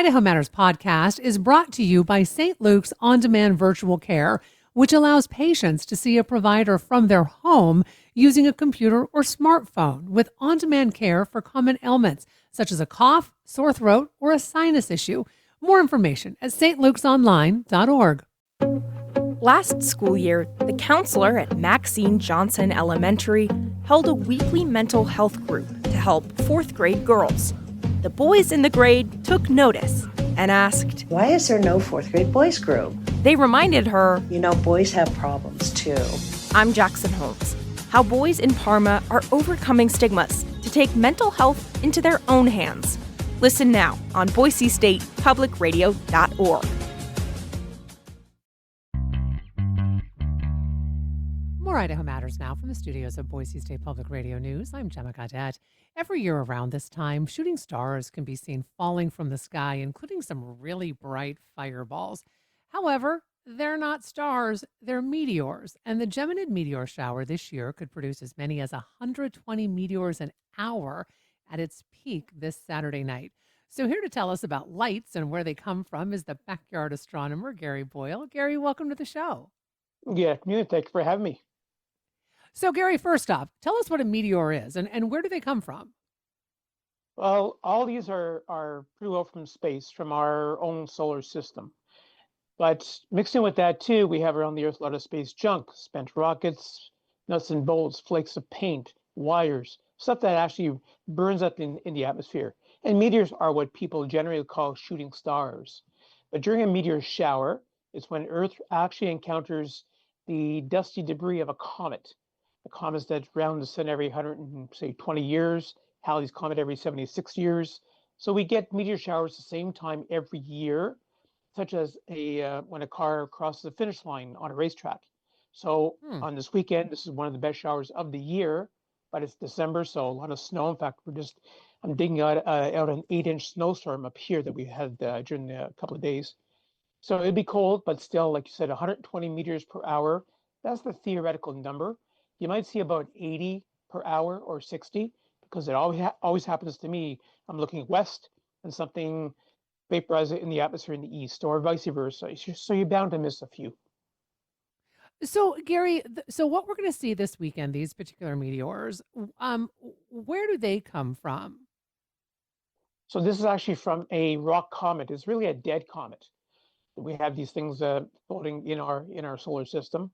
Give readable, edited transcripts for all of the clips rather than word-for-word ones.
Idaho Matters podcast is brought to you by St. Luke's On-Demand Virtual Care, which allows patients to see a provider from their home using a computer or smartphone with on-demand care for common ailments such as a cough, sore throat, or a sinus issue. More information at stlukesonline.org. Last school year, the counselor at Maxine Johnson Elementary held a weekly mental health group to help fourth grade girls. The boys in the grade took notice and asked, "Why is there no fourth grade boys group?" They reminded her, "You know, boys have problems too." I'm Jackson Holmes. How boys in Parma are overcoming stigmas to take mental health into their own hands. Listen now on BoiseStatePublicRadio.org. More Idaho Matters now from the studios of Boise State Public Radio News. I'm Gemma Gaudette. Every year around this time, shooting stars can be seen falling from the sky, including some really bright fireballs. However, they're not stars, they're meteors. And the Geminid meteor shower this year could produce as many as 120 meteors an hour at its peak this Saturday night. So here to tell us about lights and where they come from is the backyard astronomer, Gary Boyle. Gary, welcome to the show. Yeah, thank you for having me. So, Gary, first off, tell us what a meteor is and where do they come from? Well, all these are pretty well from space, from our own solar system. But mixed in with that too, we have around the Earth a lot of space junk, spent rockets, nuts and bolts, flakes of paint, wires, stuff that actually burns up in the atmosphere. And meteors are what people generally call shooting stars. But during a meteor shower, it's when Earth actually encounters the dusty debris of a comet. The comets that round the sun every 120 years, Halley's Comet every 76 years. So we get meteor showers the same time every year, such as when a car crosses the finish line on a racetrack. So on this weekend, this is one of the best showers of the year, but it's December, so a lot of snow. In fact, I'm digging out an 8-inch snowstorm up here that we had during a couple of days. So it'd be cold, but still, like you said, 120 meters per hour. That's the theoretical number. You might see about 80 per hour or 60, because it always happens to me. I'm looking west and something vaporizes in the atmosphere in the east, or vice versa. So you're bound to miss a few. So, Gary, so what we're going to see this weekend, these particular meteors, where do they come from? So this is actually from a rock comet. It's really a dead comet. We have these things floating in our solar system.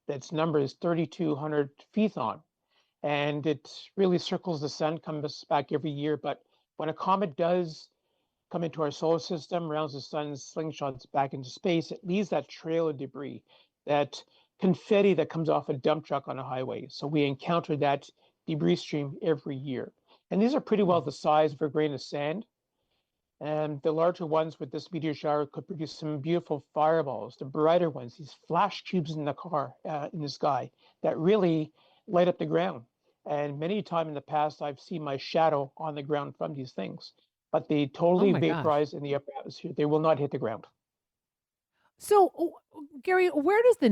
Its number is 3,200 Phaethon, and it really circles the sun, comes back every year. But when a comet does come into our solar system, rounds the sun, slingshots back into space, it leaves that trail of debris, that confetti that comes off a dump truck on a highway. So we encounter that debris stream every year. And these are pretty well the size of a grain of sand. And the larger ones with this meteor shower could produce some beautiful fireballs. The brighter ones, these flash cubes in the sky that really light up the ground. And many a time in the past, I've seen my shadow on the ground from these things, but they totally vaporize in the upper atmosphere. They will not hit the ground. So, Gary, where do the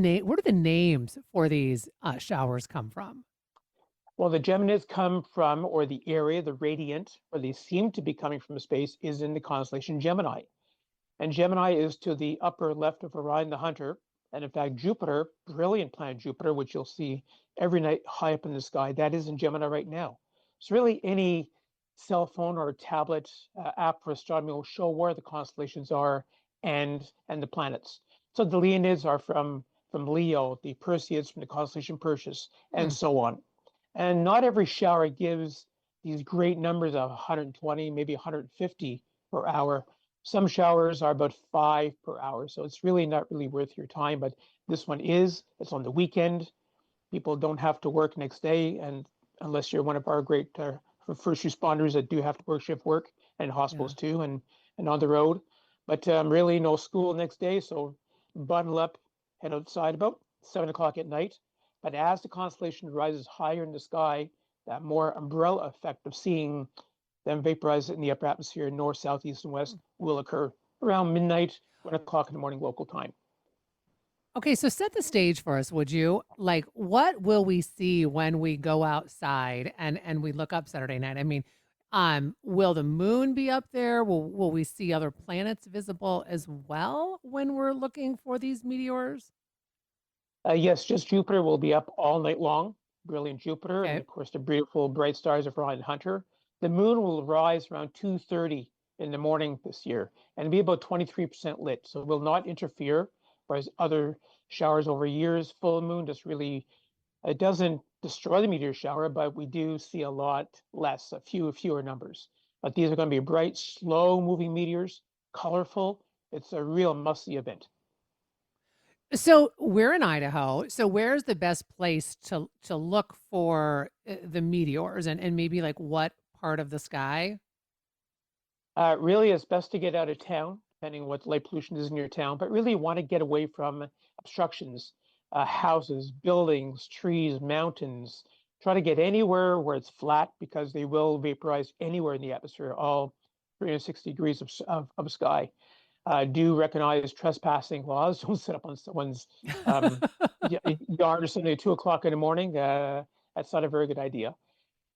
names for these showers come from? Well, the Geminids come from, or the area, the radiant, where they seem to be coming from space, is in the constellation Gemini. And Gemini is to the upper left of Orion the Hunter. And in fact, Jupiter, brilliant planet Jupiter, which you'll see every night high up in the sky, that is in Gemini right now. So really any cell phone or tablet app for astronomy will show where the constellations are and the planets. So the Leonids are from Leo, the Perseids from the constellation Perseus, and so on. And not every shower gives these great numbers of 120, maybe 150 per hour. Some showers are about 5 per hour. So it's really not really worth your time. But this one is. It's on the weekend. People don't have to work next day. And unless you're one of our great first responders that do have to work shift work, and hospitals too, and on the road. But really no school next day. So bundle up, head outside about 7 o'clock at night. But as the constellation rises higher in the sky, that more umbrella effect of seeing them vaporize in the upper atmosphere, north, south, east, and west, will occur around midnight, 1 o'clock in the morning local time. Okay, so set the stage for us, would you? Like, what will we see when we go outside and we look up Saturday night? I mean, Will the moon be up there? Will we see other planets visible as well when we're looking for these meteors? Yes, just Jupiter will be up all night long, brilliant Jupiter, and Okay. of course the beautiful bright stars of Orion Hunter. The moon will rise around 2:30 in the morning this year and be about 23% lit, so it will not interfere, whereas other showers over years, full moon just really it doesn't destroy the meteor shower, but we do see a lot less, fewer numbers. But these are going to be bright, slow-moving meteors, colorful. It's a real must-see event. So we're in Idaho. So where's the best place to look for the meteors and maybe like what part of the sky? Really, it's best to get out of town, depending on what light pollution is in your town, but really want to get away from obstructions, houses, buildings, trees, mountains. Try to get anywhere where it's flat because they will vaporize anywhere in the atmosphere, all 360 degrees of sky. Do recognize trespassing laws. Don't sit up on someone's um, yard or something at 2 o'clock in the morning. That's not a very good idea.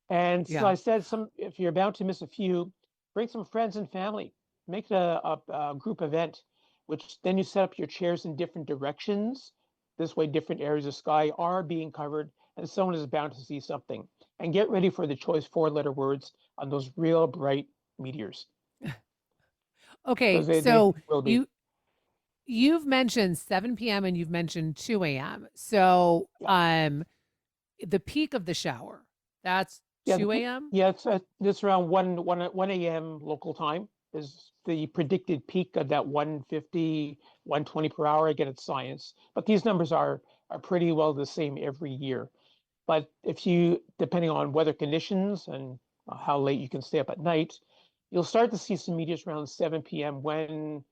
And so Yeah. I said, if you're about to miss a few, bring some friends and family. Make it a group event, which then you set up your chairs in different directions. This way, different areas of sky are being covered, and someone is bound to see something. And get ready for the choice four-letter words on those real bright meteors, Okay, because they so will be. you've mentioned 7 p.m. and you've mentioned 2 a.m. So Yeah. the peak of the shower, that's Yeah, 2 a.m. yeah, it's around 1 a.m. local time is the predicted peak of that 150, 120 per hour. Again, it's science, but these numbers are pretty well the same every year. But if you, depending on weather conditions and how late you can stay up at night, you'll start to see some meteors around 7 p.m. when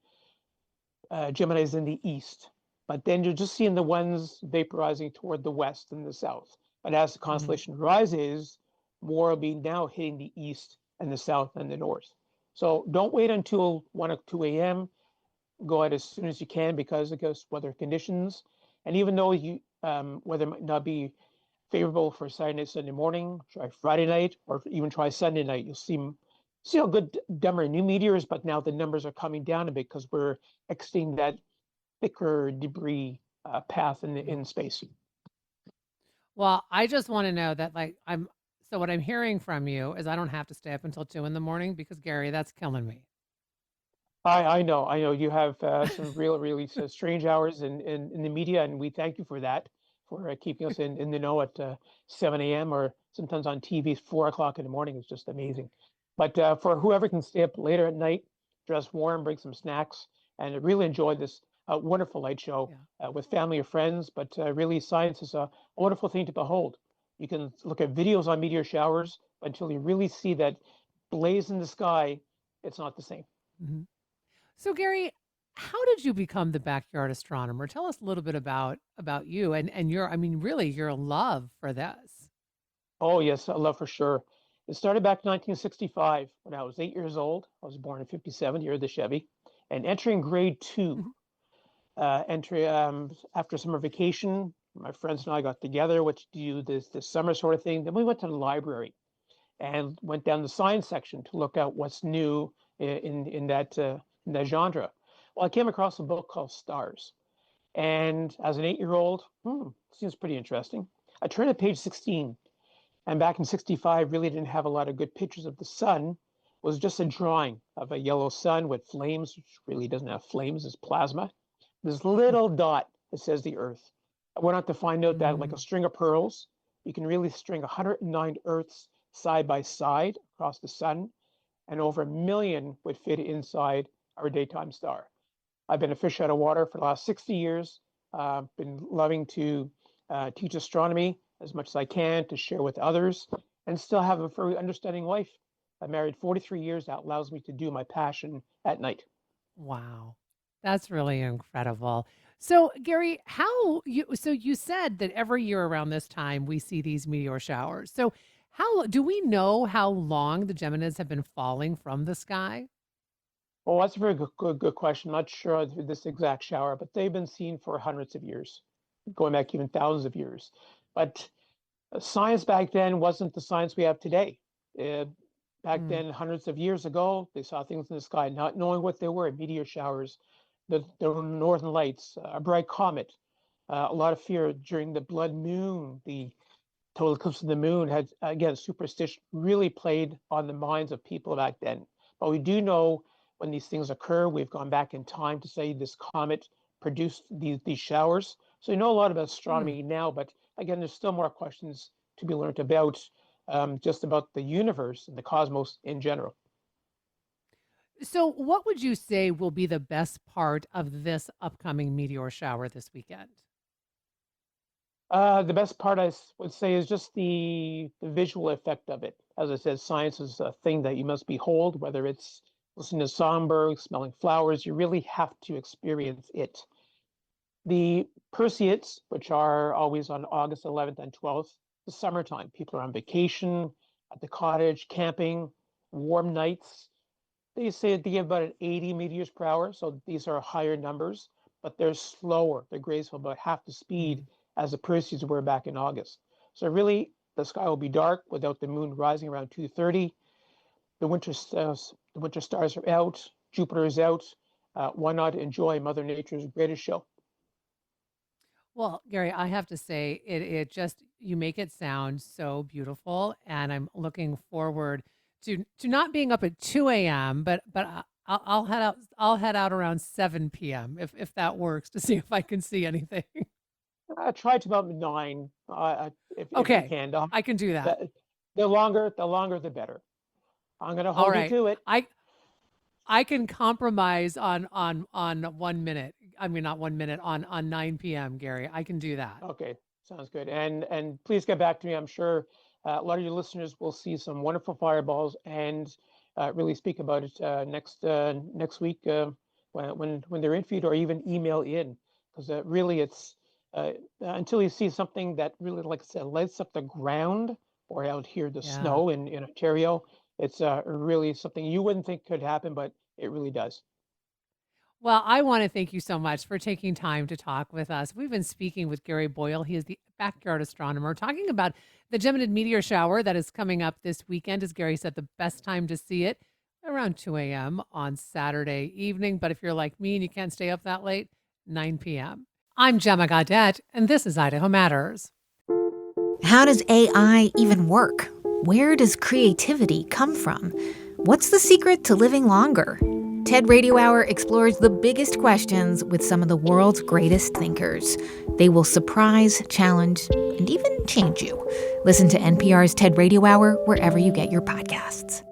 Gemini is in the east. But then you're just seeing the ones vaporizing toward the west and the south. But as the Mhm. constellation rises, more will be now hitting the east and the south and the north. So don't wait until 1 or 2 a.m. Go out as soon as you can because it goes weather conditions. And even though weather might not be favorable for Saturday night, Sunday morning, try Friday night, or even try Sunday night. You'll see how good dumb are new meteors, but now the numbers are coming down a bit because we're exiting that thicker debris path Yeah. in space. Well, I just want to know that so what I'm hearing from you is I don't have to stay up until 2 in the morning because Gary, that's killing me. I know you have some really strange hours in the media, and we thank you for that, for keeping us in the know at 7 a.m. or sometimes on TV 4 o'clock in the morning. It's just amazing. But for whoever can stay up later at night, dress warm, bring some snacks, and really enjoy this wonderful light show Yeah. with family or friends. But really, science is a wonderful thing to behold. You can look at videos on meteor showers, but until you really see that blaze in the sky, it's not the same. Mhm. So Gary, how did you become the backyard astronomer? Tell us a little bit about you and your I mean really your love for this. Oh, yes, I love for sure. It started back in 1965 when I was 8 years old. I was born in 57, year of the Chevy, and entering grade two. Mhm. After summer vacation, my friends and I got together, which do this summer sort of thing. Then we went to the library and went down the science section to look at what's new in that genre. Well, I came across a book called Stars, and as an 8-year-old, seems pretty interesting. I turned to page 16, and back in 65, really didn't have a lot of good pictures of the sun. It was just a drawing of a yellow sun with flames, which really doesn't have flames, it's plasma. This little dot that says the Earth. I went on to find out that, like a Mm, string of pearls, you can really string 109 Earths side by side across the sun, and over 1 million would fit inside our daytime star. I've been a fish out of water for the last 60 years. Been loving to teach astronomy as much as I can to share with others and still have a very understanding wife. I married 43 years. That allows me to do my passion at night. wow. That's really incredible. So Gary, you said that every year around this time we see these meteor showers. So how do we know how long the Geminids have been falling from the sky? Well, that's a very good question. Not sure of this exact shower, but they've been seen for hundreds of years, going back even thousands of years. But science back then wasn't the science we have today. Uh, Back Mm. then, hundreds of years ago, they saw things in the sky, not knowing what they were, meteor showers, the northern lights, a bright comet, a lot of fear during the blood moon, the total eclipse of the moon had, again, superstition really played on the minds of people back then. But we do know when these things occur, we've gone back in time to say this comet produced these showers. So we know a lot about Mm. astronomy now, but again, there's still more questions to be learned about just about the universe and the cosmos in general. So, what would you say will be the best part of this upcoming meteor shower this weekend? The best part would say is just the visual effect of it. As I said, science is a thing that you must behold, whether it's listening to songbirds, smelling flowers, you really have to experience it. The Perseids, which are always on August 11th and 12th, the summertime. People are on vacation, at the cottage, camping, warm nights. They say they give about an 80 meters per hour, so these are higher numbers, but they're slower. They're graceful, about half the speed Mm. as the Perseids were back in August. So really, the sky will be dark without the moon rising around 2:30. The winter stars are out. Jupiter is out. Why not enjoy Mother Nature's greatest show? Well, Gary, I have to say, it just you make it sound so beautiful, and I'm looking forward to not being up at 2 a.m., but I'll head out. I'll head out around 7 p.m. if that works to see if I can see anything. Try to about 9, if you Okay, can. I can do that. The, the longer, the better. I'm going to All hold you right, to it. I can compromise on 1 minute. I mean, not 1 minute on 9 p.m. Gary, I can do that. Okay, sounds good. And please get back to me. I'm sure a lot of your listeners will see some wonderful fireballs and really speak about it next week when they're in feed or even email in, because really it's until you see something that really, like I said, lights up the ground or out here the Yeah. snow in Ontario. It's really something you wouldn't think could happen, but it really does. Well, I want to thank you so much for taking time to talk with us. We've been speaking with Gary Boyle. He is the backyard astronomer, talking about the Geminid meteor shower that is coming up this weekend. As Gary said, the best time to see it around 2 a.m. on Saturday evening. But if you're like me and you can't stay up that late, 9 p.m. I'm Gemma Gaudette, and this is Idaho Matters. How does AI even work? Where does creativity come from? What's the secret to living longer? TED Radio Hour explores the biggest questions with some of the world's greatest thinkers. They will surprise, challenge, and even change you. Listen to NPR's TED Radio Hour wherever you get your podcasts.